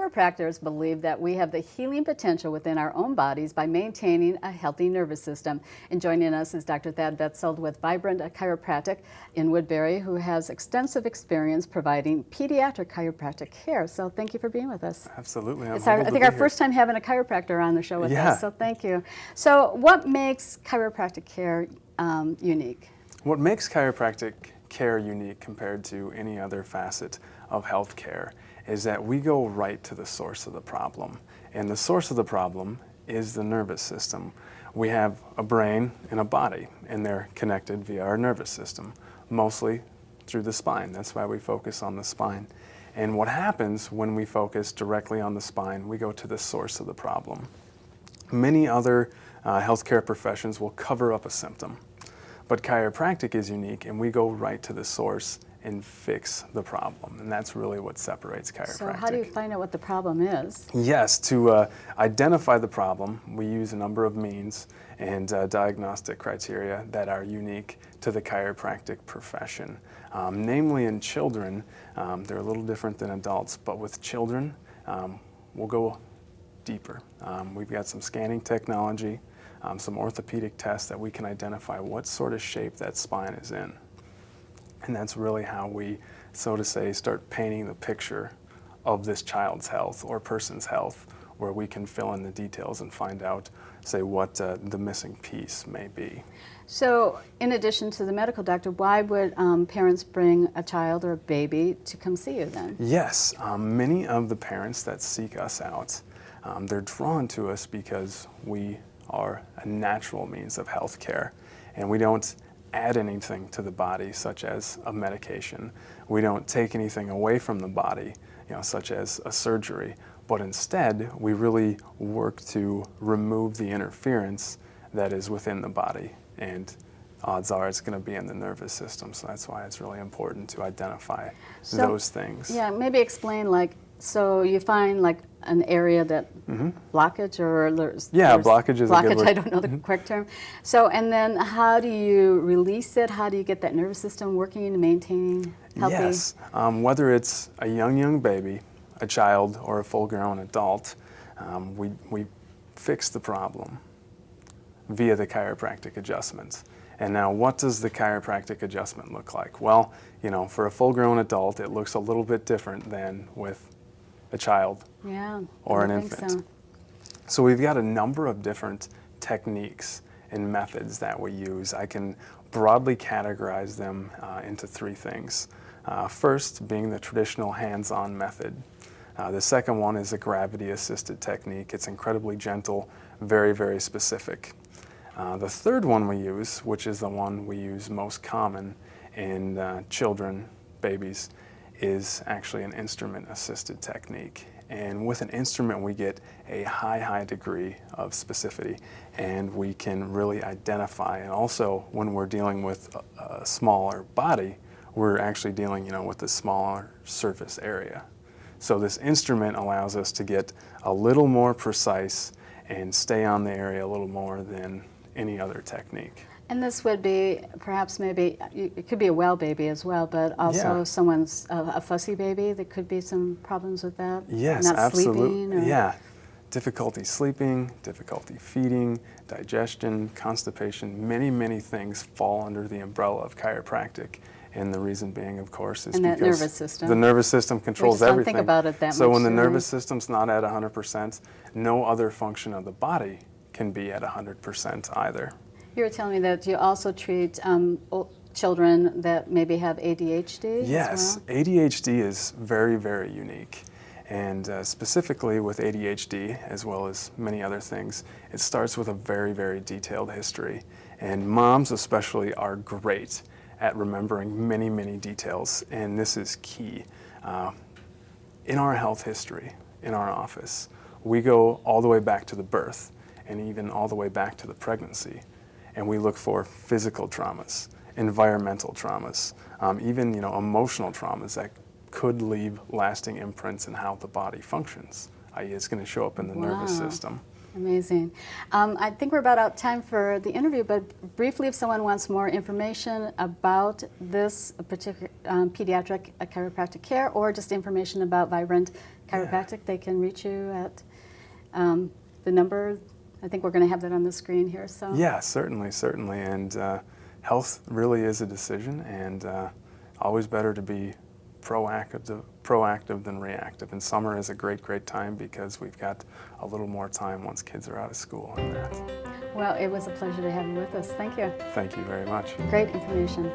chiropractors believe that we have the healing potential within our own bodies by maintaining a healthy nervous system. And joining us is Dr. Betzold with Vibrant Chiropractic in Woodbury, who has extensive experience providing pediatric chiropractic care. So thank you for being with us. Absolutely. I think our first time having a chiropractor on the show with us, so thank you. So what makes chiropractic care unique? What makes chiropractic care unique compared to any other facet of healthcare is that we go right to the source of the problem. And the source of the problem is the nervous system. We have a brain and a body, and they're connected via our nervous system, mostly through the spine. That's why we focus on the spine. And what happens when we focus directly on the spine, we go to the source of the problem. Many other healthcare professions will cover up a symptom, but chiropractic is unique, and we go right to the source and fix the problem. And that's really what separates chiropractic. So how do you find out what the problem is? Yes, to identify the problem, we use a number of means and diagnostic criteria that are unique to the chiropractic profession. Namely in children, they're a little different than adults, but with children, we'll go deeper. We've got some scanning technology, some orthopedic tests that we can identify what sort of shape that spine is in. And that's really how we, so to say, start painting the picture of this child's health or person's health, where we can fill in the details and find out, say, what the missing piece may be. So in addition to the medical doctor, why would parents bring a child or a baby to come see you then? Yes, many of the parents that seek us out, they're drawn to us because we are a natural means of health care, and we don't add anything to the body, such as a medication. We don't take anything away from the body, such as a surgery, but instead we really work to remove the interference that is within the body, and odds are it's going to be in the nervous system. So that's why it's really important to identify those things. Yeah, maybe explain, so you find an area that blockage, or blockage is a good word. I don't know the correct term. So, and then how do you release it? How do you get that nervous system working and maintaining healthy? Yes, whether it's a young baby, a child, or a full-grown adult, we fix the problem via the chiropractic adjustments. And now, what does the chiropractic adjustment look like? Well, for a full-grown adult, it looks a little bit different than with a child or an infant. So we've got a number of different techniques and methods that we use. I can broadly categorize them into three things. First being the traditional hands-on method. The second one is a gravity-assisted technique. It's incredibly gentle, very, very specific. The third one we use, which is the one we use most common in children, babies, is actually an instrument-assisted technique. And with an instrument, we get a high degree of specificity, and we can really identify. And also, when we're dealing with a smaller body, we're actually dealing, with a smaller surface area. So this instrument allows us to get a little more precise and stay on the area a little more than any other technique. And this would be perhaps it could be a well baby as well, but also someone's a fussy baby. There could be some problems with that. Yes, not absolutely. Sleeping, or... Yeah, difficulty sleeping, difficulty feeding, digestion, constipation. Many things fall under the umbrella of chiropractic. And the reason being, of course, is because nervous system. The nervous system controls everything. Don't think about it that much. So when the nervous system's not at 100%, no other function of the body can be at 100% either. You were telling me that you also treat children that maybe have ADHD Yes, as well? ADHD is very unique. And specifically with ADHD, as well as many other things, it starts with a very detailed history. And moms especially are great at remembering many details, and this is key. In our health history, in our office, we go all the way back to the birth, and even all the way back to the pregnancy. And we look for physical traumas, environmental traumas, even emotional traumas that could leave lasting imprints in how the body functions, i.e. it's going to show up in the nervous system. Amazing. I think we're about out of time for the interview, but briefly, if someone wants more information about this particular pediatric chiropractic care, or just information about Vibrant Chiropractic, they can reach you at the number. I think we're going to have that on the screen here. So Yeah, certainly, certainly. And health really is a decision, and always better to be proactive than reactive. And summer is a great time because we've got a little more time once kids are out of school and that. Well, it was a pleasure to have you with us. Thank you. Thank you very much. Great information.